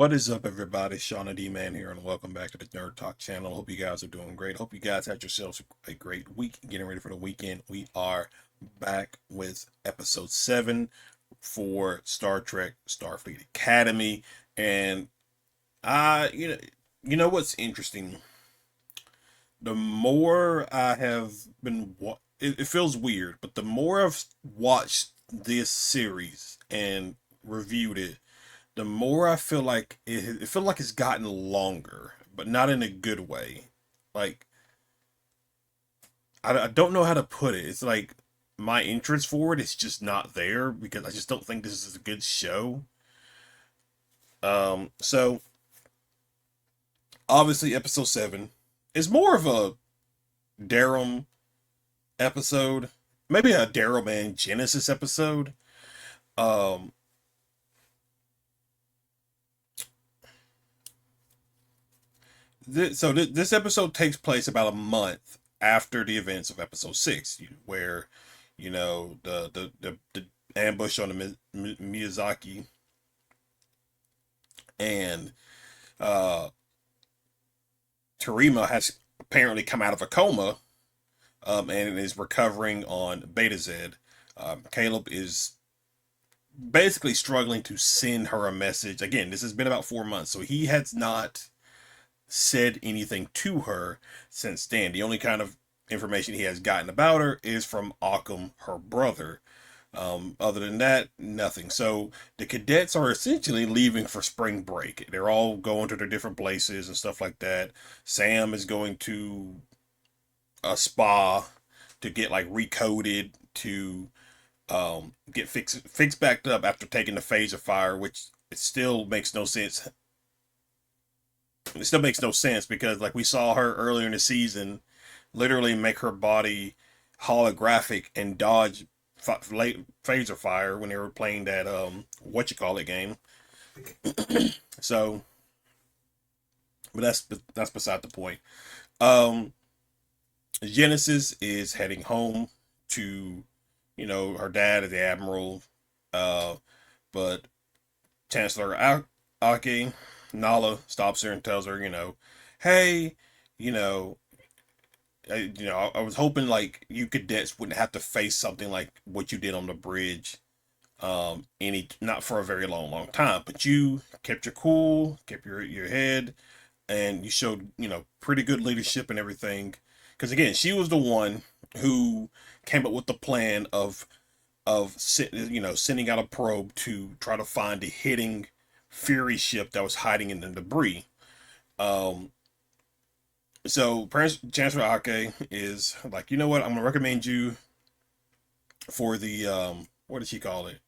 What is up, everybody? Shauna D Man here, and welcome back to the Nerd Talk channel. Hope you guys are doing great. Hope you guys had yourselves a great week. Getting ready for the weekend. We are back with episode 7 for Star Trek Starfleet Academy, and you know what's interesting? The more I have been, it feels weird, but the more I've watched this series and reviewed it, the more I feel like it feel like it's gotten longer, but not in a good way. Like I don't know how to put it. It's like my interest for it is just not there because I just don't think this is a good show. So obviously episode 7 is more of a Darem episode, maybe a Darem and Genisys episode. Um, this episode takes place about a month after the events of episode 6, where the ambush on the Miyazaki, and uh Terima has apparently come out of a coma, and is recovering on Beta Z. Caleb is basically struggling to send her a message. Again, this has been about 4 months, so he has not said anything to her since then. The only kind of information he has gotten about her is from Occam, her brother. Other than that, nothing. So the cadets are essentially leaving for spring break. They're all going to their different places and stuff like that. Sam is going to a spa to get like recoded to get fixed back up after taking the phaser fire, which it still makes no sense. It still makes no sense because like we saw her earlier in the season literally make her body holographic and dodge phaser fire when they were playing that what you call it game. So, but that's beside the point. Um, Genesis is heading home to, her dad is the admiral, uh, but Chancellor Ake Nala stops her and tells her, hey, you know, I was hoping like you cadets wouldn't have to face something like what you did on the bridge, any not for a very long time, but you kept your cool, kept your head, and you showed pretty good leadership and everything. Because again, she was the one who came up with the plan of sending out a probe to try to find the hitting Fury ship that was hiding in the debris. Um, so Chancellor Ake is like, you know what? I'm gonna recommend you for the what does she call it?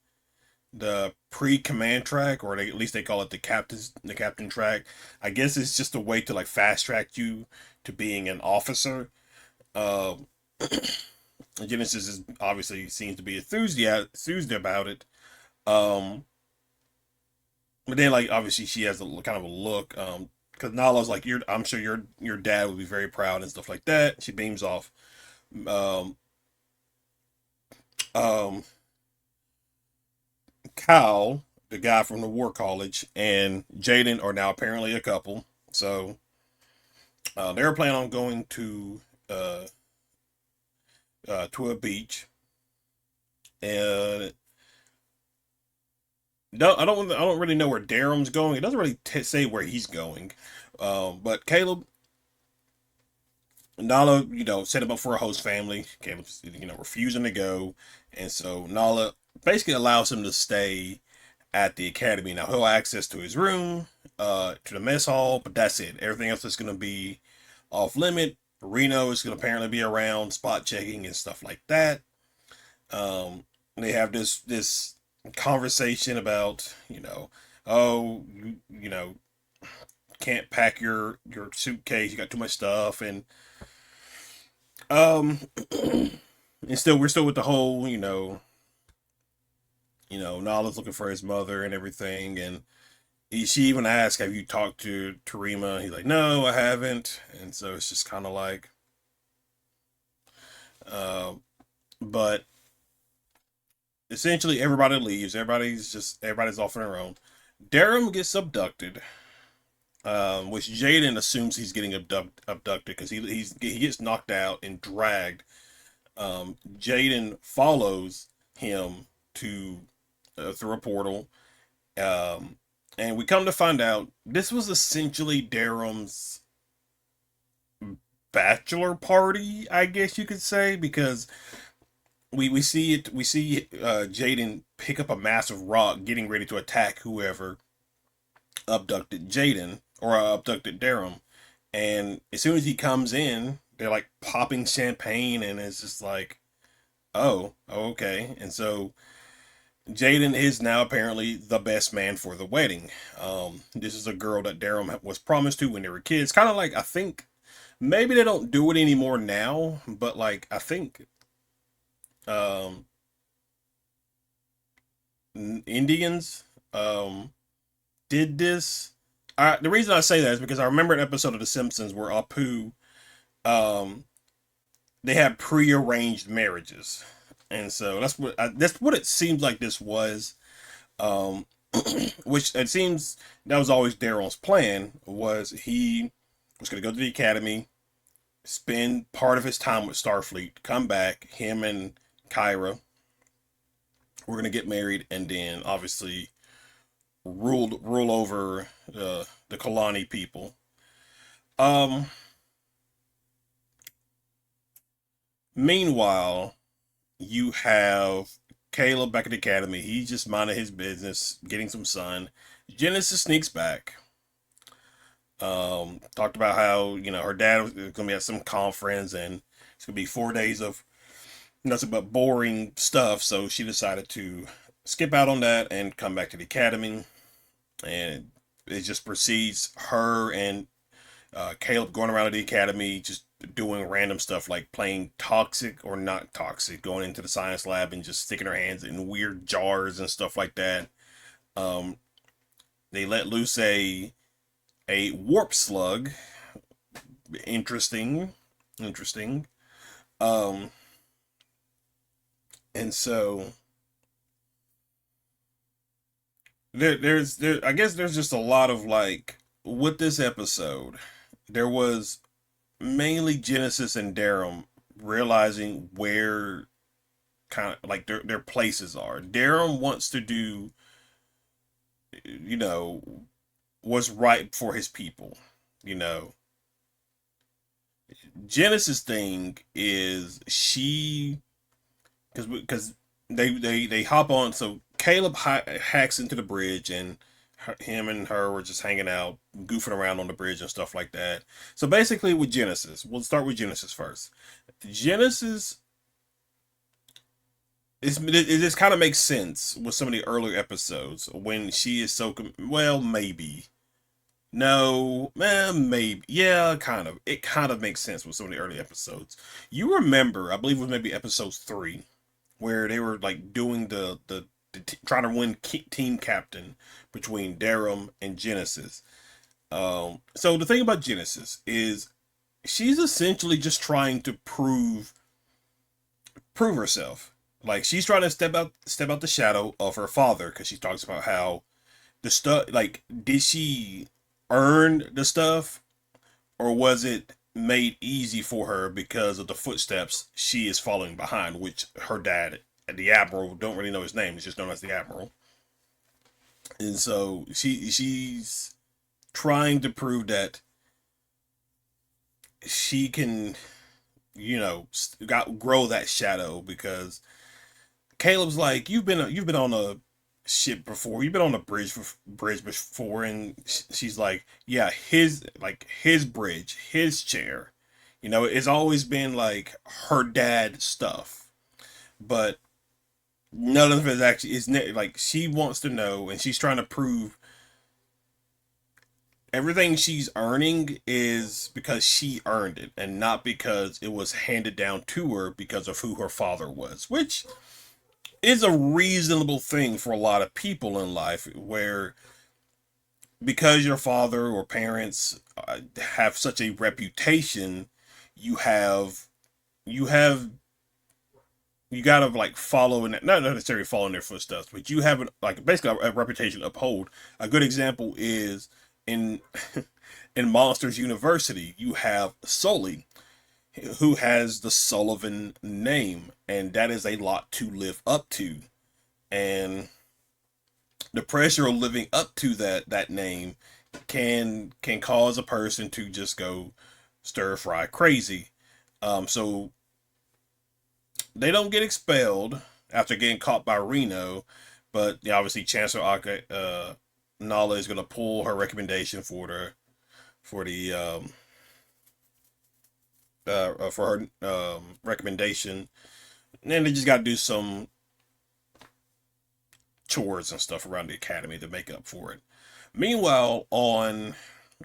The pre-command track, or at least they call it the captain track. I guess it's just a way to like fast track you to being an officer. Um, Genesis is obviously seems to be enthused about it. Um, but then like obviously she has a kind of a look. Because Nala's like, I'm sure your dad would be very proud and stuff like that. She beams off. Um, um, Kyle, the guy from the War College, and Jaden are now apparently a couple. So they're planning on going uh, to a beach, and I don't really know where Darum's going. It doesn't really say where he's going. But Caleb, Nala, set him up for a host family. Caleb's, refusing to go, and so Nala basically allows him to stay at the academy. Now he'll have access to his room, to the mess hall, but that's it. Everything else is going to be off limit. Reno is going to apparently be around, spot checking and stuff like that. Um, they have this conversation about, oh, can't pack your suitcase. You got too much stuff, and um, and still we're still with the whole, Nala's looking for his mother and everything, and she even asked, "Have you talked to Tarima?" He's like, "No, I haven't," and so it's just kind of like, uh, but essentially everybody leaves. Everybody's off on their own. Darem gets abducted, which Jaden assumes he's getting abducted because he gets knocked out and dragged. Jaden follows him to through a portal, um, and we come to find out this was essentially Darem's bachelor party, I guess you could say, because we see Jaden pick up a massive rock, getting ready to attack whoever abducted Jaden or abducted Darem. And as soon as he comes in, they're like popping champagne, and it's just like, oh, okay. And so Jaden is now apparently the best man for the wedding. This is a girl that Darem was promised to when they were kids. Kind of like, I think maybe they don't do it anymore now, but like I think um, Indians did this. The reason I say that is because I remember an episode of The Simpsons where Apu, um, they had prearranged marriages, and so that's what it seems like this was. Um, which it seems that was always Daryl's plan. Was he was going to go to the academy, spend part of his time with Starfleet, come back, him and Kyra were going to get married, and then obviously rule over the Kalani people. Um, Meanwhile, you have Caleb back at the academy. He's just minding his business, getting some sun. Genesis sneaks back. Talked about how her dad was going to be at some conference, and it's going to be 4 days of nothing but boring stuff. So she decided to skip out on that and come back to the academy. And it just proceeds her and Caleb going around the academy, just doing random stuff like playing toxic or not toxic, going into the science lab and just sticking her hands in weird jars and stuff like that. Um, they let loose a warp slug. Interesting, interesting. Um, and so I guess there's just a lot of like with this episode. There was mainly Genesis and Darem realizing where kind of like their places are. Darem wants to do, you know, what's right for his people. You know, Genesis thing is she because they hop on. So Caleb hacks into the bridge, and him and her were just hanging out, goofing around on the bridge and stuff like that. So basically, with Genesis, we'll start with Genesis first. Genesis it just kind of makes sense with some of the earlier episodes when she is so well, maybe no, maybe yeah, kind of. It kind of makes sense with some of the early episodes. You remember, I believe it was maybe episode 3, where they were like doing trying to win team captain between Darem and Genesis. So the thing about Genesis is she's essentially just trying to prove herself. Like she's trying to step out the shadow of her father because she talks about how the stuff like did she earn the stuff or was it made easy for her because of the footsteps she is following behind, which her dad, the admiral, don't really know his name. He's just known as the admiral, and so she's trying to prove that she can, grow that shadow because Caleb's like you've been on a ship before, you've been on a bridge before, and she's like, yeah, his bridge, his chair, it's always been like her dad stuff, but none of it is actually like she wants to know, and she's trying to prove everything she's earning is because she earned it and not because it was handed down to her because of who her father was, which is a reasonable thing for a lot of people in life where because your father or parents have such a reputation, you have you have you gotta like follow, and not necessarily follow in their footsteps, but you have like basically a reputation to uphold. A good example is in in Monsters University, you have Sully, who has the Sullivan name, and that is a lot to live up to. And the pressure of living up to that name can cause a person to just go stir fry crazy. So they don't get expelled after getting caught by Reno, but yeah, obviously Chancellor Nala is going to pull her recommendation for her recommendation, and then they just got to do some chores and stuff around the academy to make up for it. Meanwhile, on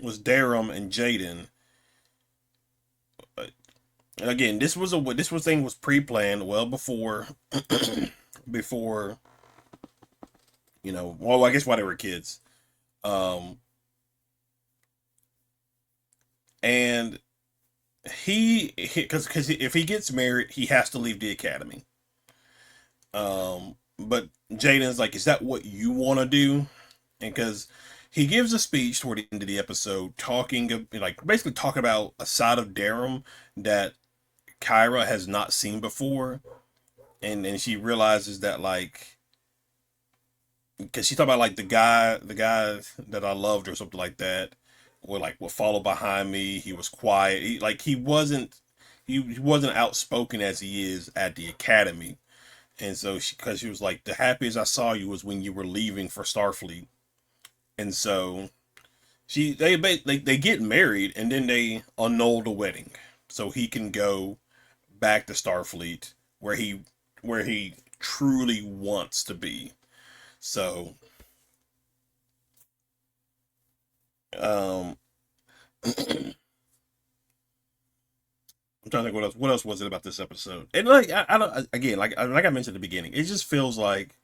was Darem and Jaden. Again, this was thing was pre-planned well before before well, I guess while they were kids. Um, and because if he gets married, he has to leave the academy. But Jaden's like, is that what you want to do? And because he gives a speech toward the end of the episode, talking like basically talking about a side of Darum that Kyra has not seen before, and she realizes that like because she talked about like the guy that I loved or something like that would follow behind me. He was quiet. He wasn't outspoken as he is at the academy. And so because she was like, the happiest I saw you was when you were leaving for Starfleet. And so they get married and then they annul the wedding so he can go back to Starfleet where he truly wants to be. So um I'm trying to think what else was it about this episode. And like I don't again like I mentioned at the beginning, it just feels like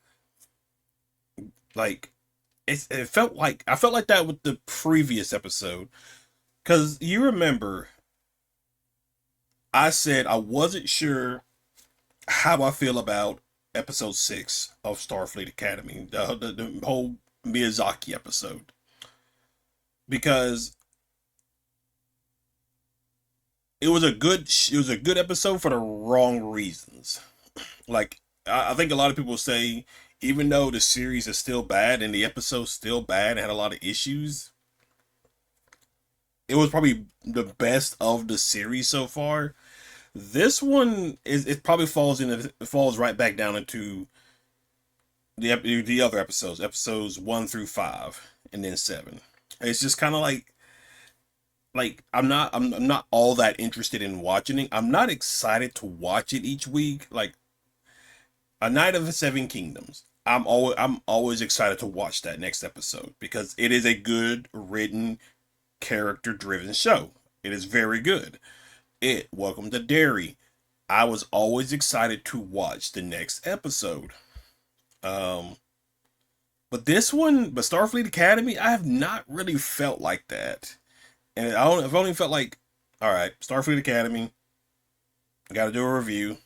it felt like I felt like that with the previous episode because you remember I said I wasn't sure how I feel about episode 6 of Starfleet Academy, the whole Miyazaki episode, because it was a good episode for the wrong reasons. Like I think a lot of people say even though the series is still bad and the episode's still bad and had a lot of issues, it was probably the best of the series so far. This one is it probably falls right back down into the other episodes 1 through 5, and then 7. It's just kind of like I'm not all that interested in watching it. I'm not excited to watch it each week. Like A Night of the Seven Kingdoms. I'm always excited to watch that next episode because it is a good written, character driven show. It is very good. Welcome to Derry. I was always excited to watch the next episode. Um, but Starfleet Academy, I have not really felt like that, and I've only felt like, all right, Starfleet Academy, got to do a review.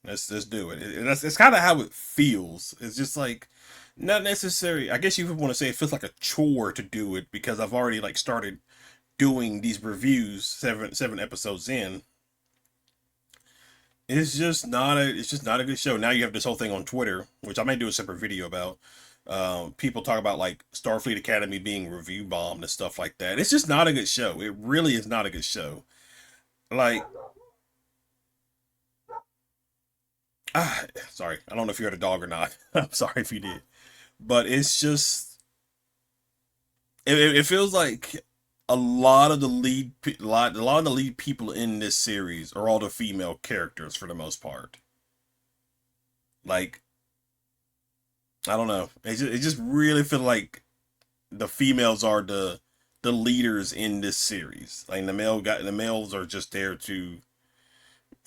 Let's do it. That's kind of how it feels. It's just like not necessary. I guess you would want to say it feels like a chore to do it because I've already like started doing these reviews seven episodes in. It's just not a good show. Now you have this whole thing on Twitter, which I may do a separate video about. People talk about like Starfleet Academy being review bombed and stuff like that. It's just not a good show. It really is not a good show. Like, sorry, I don't know if you heard a dog or not. I'm sorry if you did, but it's just it feels like a lot of the lead people in this series are all the female characters for the most part. Like I don't know. It just really feel like the females are the leaders in this series. Like the males are just there to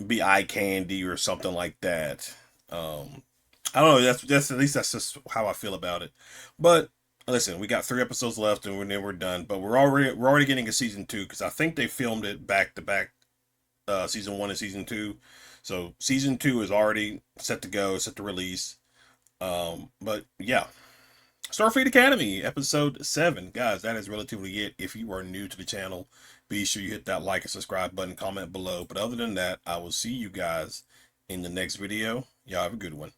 be eye candy or something like that. I don't know. That's at least that's just how I feel about it. But listen, we got 3 episodes left and then we're done. But we're already getting a season 2 because I think they filmed it back to back. season 1 and season 2. So season 2 is already set to go, set to release. But yeah, Starfleet Academy, episode 7. Guys, that is relatively it. If you are new to the channel, be sure you hit that like and subscribe button, comment below. But other than that, I will see you guys in the next video. Y'all have a good one.